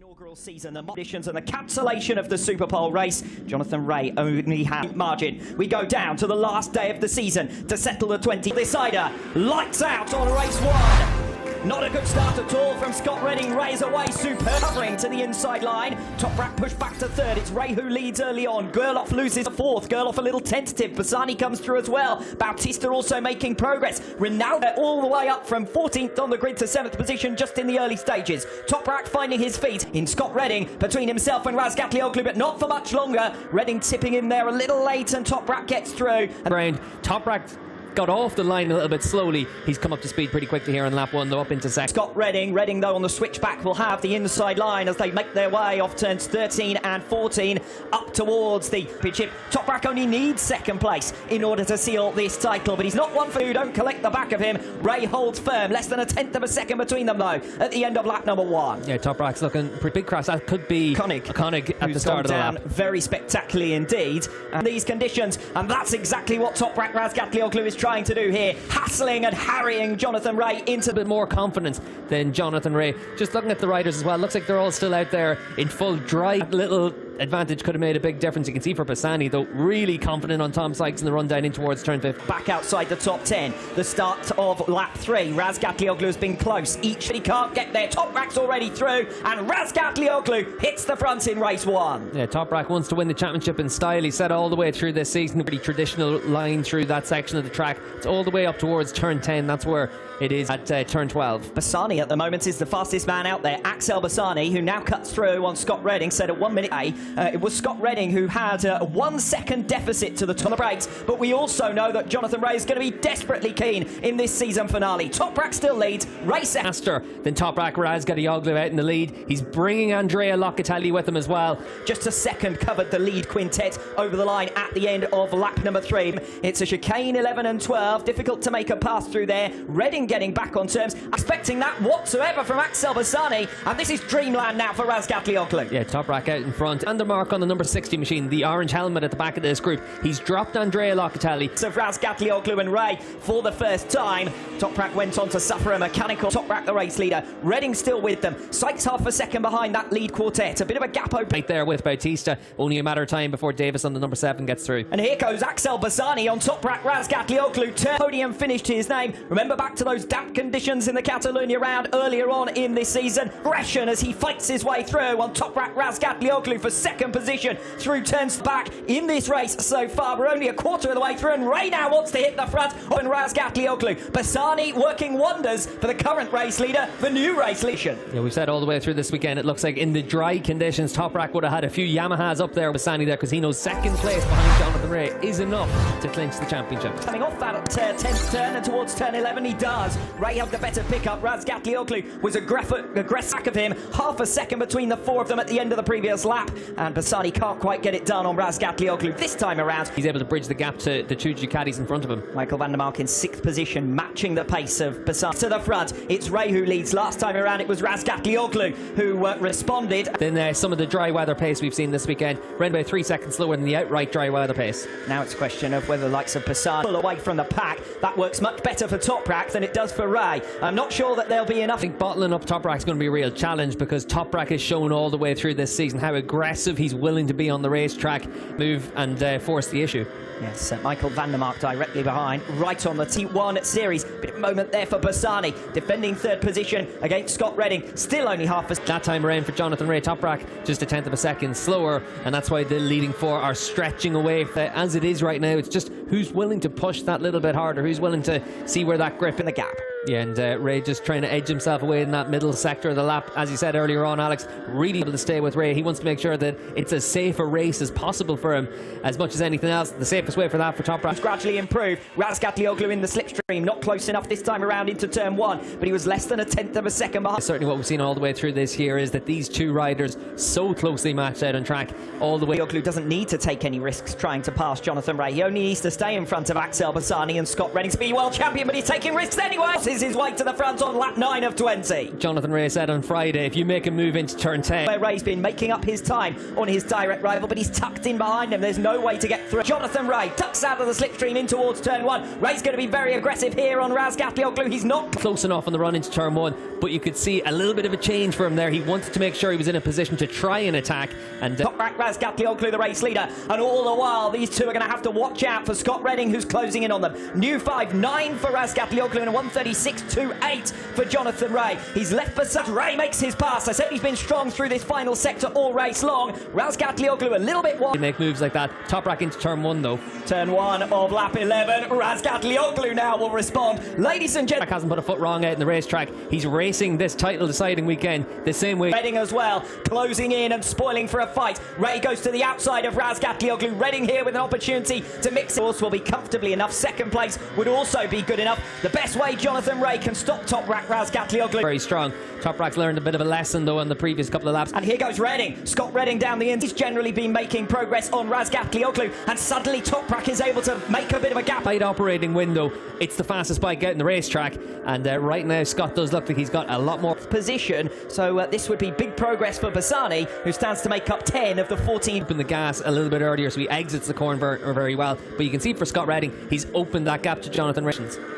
Inaugural season, the conditions and the cancellation of the Super Pole race. Jonathan Rea only had margin. We go down to the last day of the season to settle the 20 decider. Lights out on race one. Not a good start at all from Scott Redding. Ray's away, superb covering to the inside line. Toprak pushed back to third. It's Rea who leads early on. Gerloff loses the fourth. Gerloff a little tentative. Bassani comes through as well. Bautista also making progress. Ronaldo all the way up from 14th on the grid to 7th position just in the early stages. Toprak finding his feet in Scott Redding between himself and Razgatlioglu, but not for much longer. Redding tipping in there a little late and Toprak gets through. Round Toprak got off the line a little bit slowly. He's come up to speed pretty quickly here on lap one, though up into second. Scott Redding though on the switchback will have the inside line as they make their way off turns 13 and 14 up towards the championship. Toprak only needs second place in order to seal this title, but he's not one for who don't collect the back of him. Rea holds firm, less than a tenth of a second between them though at the end of lap number one. Yeah, Toprak's looking pretty big crash. That could be Koenig at the start of the lap. Very spectacularly indeed, and these conditions, and that's exactly what Toprak Razgatlioglu is trying to do here, hassling and harrying Jonathan Rea into a bit more confidence than Jonathan Rea. Just looking at the riders as well, looks like they're all still out there in full drive. Little advantage could have made a big difference. You can see for Bassani though, really confident on Tom Sykes in the run down in towards turn 5. Back outside the top 10, the start of lap 3. Razgatlioglu has been close, each he can't get there. Toprak's already through and Razgatlioglu hits the front in race 1. Yeah, Toprak wants to win the championship in style. He said all the way through this season, a pretty traditional line through that section of the track. It's all the way up towards turn 10, that's where it is at turn 12. Bassani at the moment is the fastest man out there. Axel Bassani, who now cuts through on Scott Redding, said at 1 minute it was Scott Redding who had a 1 second deficit to the top of the brakes, but we also know that Jonathan Rea is going to be desperately keen in this season finale. Toprak still leads, race faster than Toprak. Razgatlioglu out in the lead. He's bringing Andrea Locatelli with him as well. Just a second covered the lead quintet over the line at the end of lap number 3. It's a chicane 11 and 12, difficult to make a pass through there. Redding getting back on terms, expecting that whatsoever from Axel Bassani, and this is dreamland now for Razgatlioglu. Yeah, Toprak out in front, and the mark on the number 60 machine, the orange helmet at the back of this group. He's dropped Andrea Locatelli. So Razgatlioglu and Rea for the first time. Toprak went on to suffer a mechanical. Toprak the race leader, Redding still with them. Sykes half a second behind that lead quartet. A bit of a gap open right there with Bautista. Only a matter of time before Davis on the number 7 gets through. And here goes Axel Bassani on Toprak Razgatlioglu. Podium finished his name. Remember back to those damp conditions in the Catalunya round earlier on in this season. Aggression as he fights his way through on Toprak Razgatlioglu for second position through turns back in this race so far. We're only a quarter of the way through and Rea now wants to hit the front on Razgatlioglu. Bassani working wonders for the current race leader, the new race leader. Yeah, we've said all the way through this weekend, it looks like in the dry conditions, Toprak would have had a few Yamahas up there with Bassani there, because he knows second place behind Jonathan Rea is enough to clinch the championship. Coming off that 10th turn and towards turn 11 he does. Rea had the better pickup. Razgatlioglu was aggressive back of him, half a second between the four of them at the end of the previous lap, and Bassani can't quite get it done on Razgatlioglu this time around. He's able to bridge the gap to the two Ducatis in front of him. Michael van der Mark in 6th position, matching the pace of Bassani. To the front, it's Rea who leads. Last time around it was Razgatlioglu who responded. Then some of the dry weather pace we've seen this weekend ran about 3 seconds slower than the outright dry weather pace. Now it's a question of whether the likes of Bassani pull away from the pack. That works much better for Toprak than it does for Rea. I'm not sure that there'll be enough. I think bottling up Toprak's going to be a real challenge, because Toprak has shown all the way through this season how aggressive he's willing to be on the racetrack, move and force the issue. Yes, Michael van der Mark directly behind, right on the T1 series. Bit of a moment there for Bassani, defending 3rd position against Scott Redding. Still only half a... That time around for Jonathan Rea, Toprak just a tenth of a second slower, and that's why the leading four are stretching away. As it is right now, it's just who's willing to push that little bit harder, who's willing to see where that grip in the gap. Yeah, and Rea just trying to edge himself away in that middle sector of the lap. As you said earlier on, Alex, really able to stay with Rea. He wants to make sure that it's as safe a race as possible for him, as much as anything else. The safest way for that for Toprak. Gradually improved. Razgatlioglu in the slipstream, not close enough this time around into turn 1, but he was less than a tenth of a second behind. Certainly what we've seen all the way through this year is that these two riders so closely matched out on track all the way. Razgatlioglu doesn't need to take any risks trying to pass Jonathan Rea. He only needs to stay in front of Axel Bassani and Scott Redding, speed world champion, but he's taking risks anyway. His forces his way to the front on lap 9 of 20. Jonathan Ray said on Friday, if you make a move into turn 10... Where Ray's been making up his time on his direct rival, but he's tucked in behind him. There's no way to get through. Jonathan Ray tucks out of the slipstream in towards turn 1. Ray's going to be very aggressive here on Razgatlioglu. He's not close enough on the run into turn 1, but you could see a little bit of a change for him there. He wanted to make sure he was in a position to try and attack. And Toprak Razgatlioglu, the race leader. And all the while, these two are going to have to watch out for Scott Redding, who's closing in on them. New 5.9 for Razgatlioglu and a 1:36.28 for Jonathan Ray. He's left beside. Ray makes his pass. I said he's been strong through this final sector all race long. Razgatlioglu a little bit wide. They make moves like that. Toprak into turn 1 though. Turn 1 of lap 11. Razgatlioglu now will respond. Ladies and gentlemen, hasn't put a foot wrong out in the racetrack. He's racing this title deciding weekend the same way. Redding as well, closing in and spoiling for a fight. Ray goes to the outside of Razgatlioglu. Redding here with an opportunity to mix it. Will be comfortably enough. Second place would also be good enough. The best way Jonathan Ray can stop Toprak Razgatlioglu. Very strong. Toprak's learned a bit of a lesson though on the previous couple of laps. And here goes Redding. Scott Redding down the end. He's generally been making progress on Razgatlioglu, and suddenly Toprak is able to make a bit of a gap. Tight operating window. It's the fastest bike out in the racetrack, and right now Scott does look like he's got a lot more position. So this would be big progress for Bassani, who stands to make up 10 of the 14. Open the gas a little bit earlier, so he exits the corner very well. But you can see for Scott Redding, he's opened that gap to Jonathan Ray.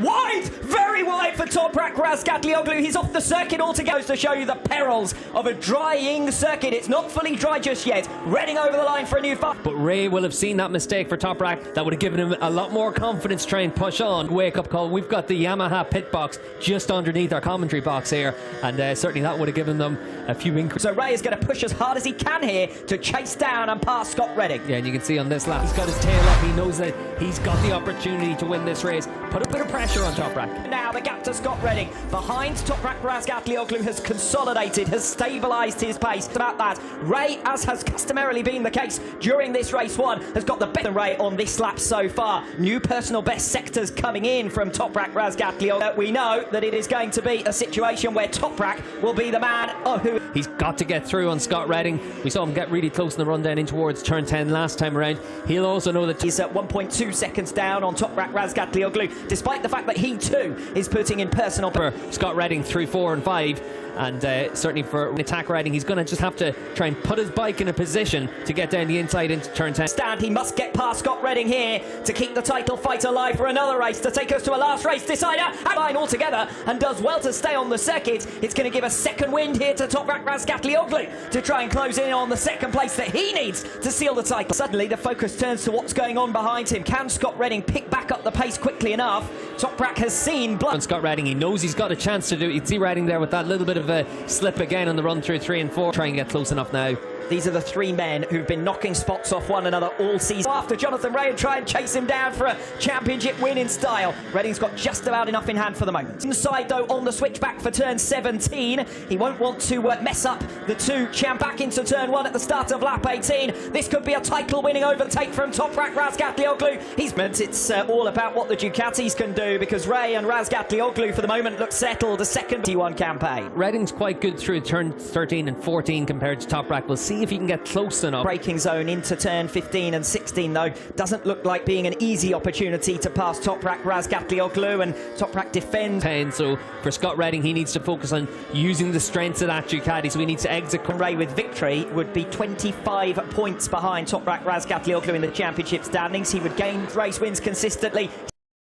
Wide, very wide for Toprak Razgatlioglu. He's off the circuit altogether to show you the perils of a drying circuit. It's not fully dry just yet. Redding over the line for a new 5. But Ray will have seen that mistake for Toprak. That would have given him a lot more confidence to try and push on. Wake up call. We've got the Yamaha pit box just underneath our commentary box here, and certainly that would have given them a few increases. So Ray is going to push as hard as he can here to chase down and pass Scott Redding. Yeah, and you can see on this lap, he's got his tail up. He knows that he's got the opportunity to win this race. Put a bit of pressure on Toprak. Now the gap to Scott Redding behind Toprak Razgatlioglu has consolidated, has stabilised his pace. About that, Ray, as has customarily been the case during this race 1, has got the better Ray on this lap so far. New personal best sectors coming in from Toprak Razgatlioglu. We know that it is going to be a situation where Toprak will be the man who... He's got to get through on Scott Redding. We saw him get really close in the run down in towards turn 10 last time around. He'll also know that he's at 1.2 seconds down on Toprak Razgatlioglu, despite the fact that he too is putting in personal... For Scott Redding through 4 and 5. And certainly for an attack riding, he's going to just have to try and put his bike in a position to get down the inside into turn 10. Stand, he must get past Scott Redding here to keep the title fight alive for another race, to take us to a last race decider. And line altogether, and does well to stay on the circuit. It's going to give a second wind here to Toprak Razgatlioglu to try and close in on the second place that he needs to seal the title. Suddenly the focus turns to what's going on behind him. Can Scott Redding pick back up the pace quickly enough? Toprak has seen blood. And Scott Redding, he knows he's got a chance to do it. You can see Redding there with that little bit of a slip again on the run through 3 and 4. Try and get close enough now. These are the three men who've been knocking spots off one another all season. After Jonathan Ray and try and chase him down for a championship win in style. Redding's got just about enough in hand for the moment. Inside though on the switchback for turn 17. He won't want to mess up the two champ back into turn 1 at the start of lap 18. This could be a title winning overtake from Toprak Razgatlioglu. He's meant it's all about what the Ducatis can do, because Ray and Razgatlioglu for the moment look settled. A second T1 campaign. Redding's quite good through turn 13 and 14 compared to Toprak. We'll see if he can get close enough. Braking zone into turn 15 and 16 though doesn't look like being an easy opportunity to pass Toprak Razgatlioglu, and Toprak defends 10. So for Scott Redding, he needs to focus on using the strengths of that Ducati, so he needs to exit. Ray with victory would be 25 points behind Toprak Razgatlioglu in the championship standings. He would gain race wins consistently.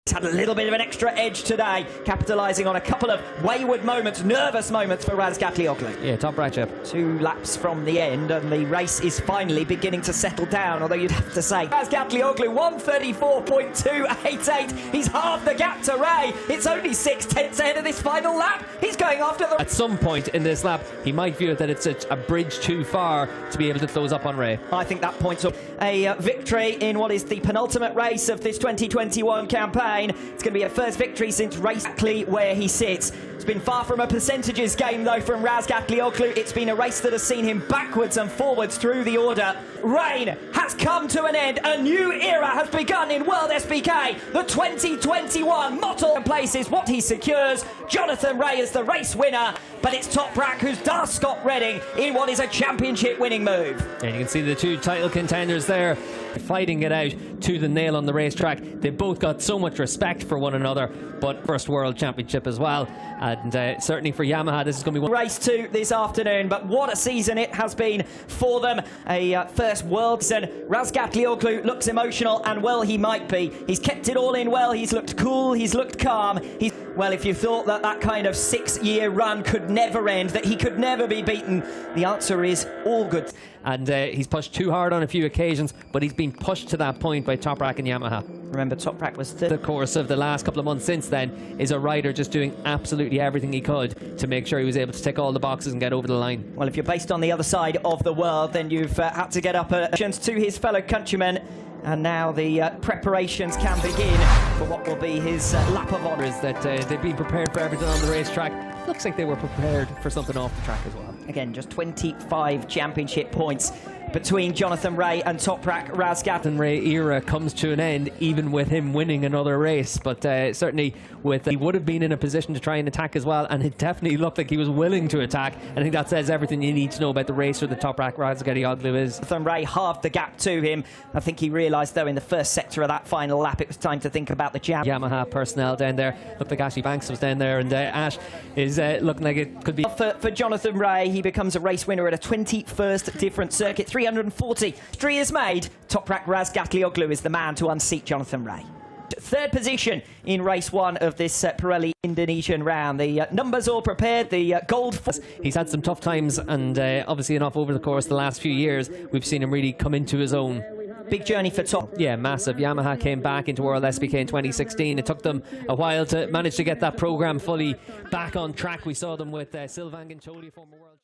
He's had a little bit of an extra edge today, capitalising on a couple of wayward moments, nervous moments for Razgatlioglu. Yeah, top right, chap. 2 laps from the end, and the race is finally beginning to settle down, although you'd have to say Razgatlioglu 1:34.288. He's half the gap to Ray. It's only 6/10 ahead of this final lap. He's going after the... At some point in this lap, he might feel that it's a bridge too far to be able to close up on Ray. I think that points up a victory in what is the penultimate race of this 2021 campaign. It's going to be a first victory since race exactly where he sits. It's been far from a percentages game though from Razgatlioglu. It's been a race that has seen him backwards and forwards through the order. Rain has come to an end. A new era has begun in World SBK. The 2021 motto in place is what he secures. Jonathan Ray is the race winner, but it's Toprak who's dust Scott Redding in what is a championship winning move. And you can see the two title contenders there fighting it out to the nail on the racetrack. They both got so much respect for one another, but first world championship as well. And certainly for Yamaha, this is going to be one. Race 2 this afternoon, but what a season it has been for them. A first world season. Razgat Lioglu looks emotional, and well he might be. He's kept it all in well, he's looked cool, he's looked calm. Well, if you thought that kind of 6-year run could never end, that he could never be beaten, the answer is all good. And he's pushed too hard on a few occasions, but he's been pushed to that point by Toprak and Yamaha. Remember, Toprak was third. The course of the last couple of months since then is a rider just doing absolutely everything he could to make sure he was able to tick all the boxes and get over the line. Well, if you're based on the other side of the world, then you've had to get up to his fellow countrymen. And now the preparations can begin for what will be his lap of honour. That they've been prepared for everything on the racetrack. Looks like they were prepared for something off the track as well. Again, just 25 championship points between Jonathan Rea and Toprak Razgat. And Rea era comes to an end even with him winning another race, but certainly with he would have been in a position to try and attack as well, and it definitely looked like he was willing to attack. I think that says everything you need to know about the racer that Toprak Razgat is. Jonathan Rea halved the gap to him. I think he realised though in the first sector of that final lap it was time to think about the jam. Yamaha personnel down there. Looked like Ashley Banks was down there, and Ash is looking like it could be. For Jonathan Rea, he becomes a race winner at a 21st different circuit. 340. History is made. Toprak Razgat is the man to unseat Jonathan Rea. Third position in race 1 of this Pirelli Indonesian round. The numbers all prepared. The gold. He's had some tough times, and obviously enough over the course of the last few years, we've seen him really come into his own. Big journey for Top. Yeah, massive. Yamaha came back into World SBK in 2016. It took them a while to manage to get that program fully back on track. We saw them with Sylvain Guintoli, former world.